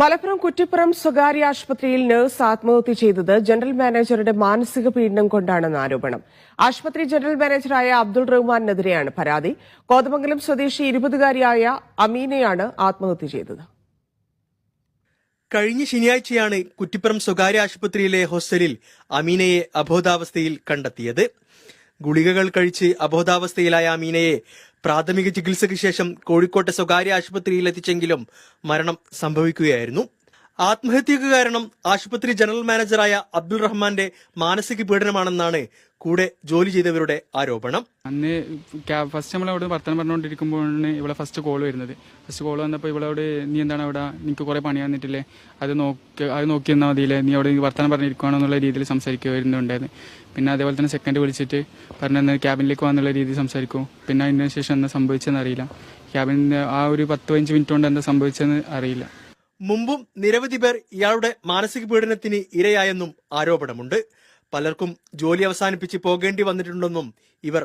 മലപ്പുറം കുറ്റിപ്പുറം സ്വകാര്യ ആശുപത്രിയിൽ നഴ്സ് ആത്മഹത്യ ചെയ്തത് ജനറൽ മാനേജറുടെ മാനസിക പീഡനം കൊണ്ടാണെന്ന് ആരോപണം. ആശുപത്രി ജനറൽ മാനേജറായ അബ്ദുൾ റഹ്മാനെതിരെയാണ് പരാതി. കോതമംഗലം സ്വദേശി 20-കാരിയായ അമീനയാണ് ആത്മഹത്യ ചെയ്തത്. കഴിഞ്ഞ ശനിയാഴ്ചയാണ് കുറ്റിപ്പുറം സ്വകാര്യ ആശുപത്രിയിലെ ഹോസ്റ്റലിൽ അമീനയെ അബോധാവസ്ഥയിൽ കണ്ടെത്തിയത്. ഗുളികകൾ കഴിച്ച് അബോധാവസ്ഥയിലായ അമീനയെ പ്രാഥമിക ചികിത്സയ്ക്ക് ശേഷം കോഴിക്കോട്ടെ സ്വകാര്യ ആശുപത്രിയിൽ എത്തിച്ചെങ്കിലും മരണം സംഭവിക്കുകയായിരുന്നു. ആത്മഹത്യക്ക് കാരണം ആശുപത്രി ജനറൽ മാനേജറായ അബ്ദുൾ റഹ്മാന്റെ മാനസിക പീഡനമാണെന്നാണ് കൂടെ ജോലി ചെയ്തവരുടെ ആരോപണം. അന്ന് ഫസ്റ്റ് നമ്മളവിടെ വർത്തമാനം പറഞ്ഞുകൊണ്ടിരിക്കുമ്പോഴാണ് ഇവിടെ ഫസ്റ്റ് കോൾ വരുന്നത്. ഫസ്റ്റ് കോൾ വന്നപ്പോൾ ഇവളോട് നീ എന്താണ് അവിടെ, നിനക്ക് കുറെ പണി വന്നിട്ടില്ലേ, അത് നോക്കി എന്നാൽ മതിയില്ലേ, നീ അവിടെ വർത്തമാനം പറഞ്ഞിരിക്കുകയാണോ എന്നുള്ള രീതിയിൽ സംസാരിക്കുന്നുണ്ടായിരുന്നു. പിന്നെ അതേപോലെ തന്നെ സെക്കൻഡ് വിളിച്ചിട്ട് പറഞ്ഞ ക്യാബിനിലേക്ക് വന്നുള്ള രീതിയിൽ സംസാരിക്കും. പിന്നെ അതിന് ശേഷം എന്താ സംഭവിച്ചതെന്ന് അറിയില്ല. ക്യാബിന് ആ ഒരു 10-15 മിനിറ്റ് കൊണ്ട് എന്താ സംഭവിച്ചതെന്ന് അറിയില്ല. മുമ്പും നിരവധി പേർ ഇയാളുടെ മാനസിക പീഡനത്തിന് ഇരയായെന്നും ആരോപണമുണ്ട്. പലർക്കും ജോലി അവസാനിപ്പിച്ച് പോകേണ്ടി വന്നിട്ടുണ്ടെന്നും ഇവർ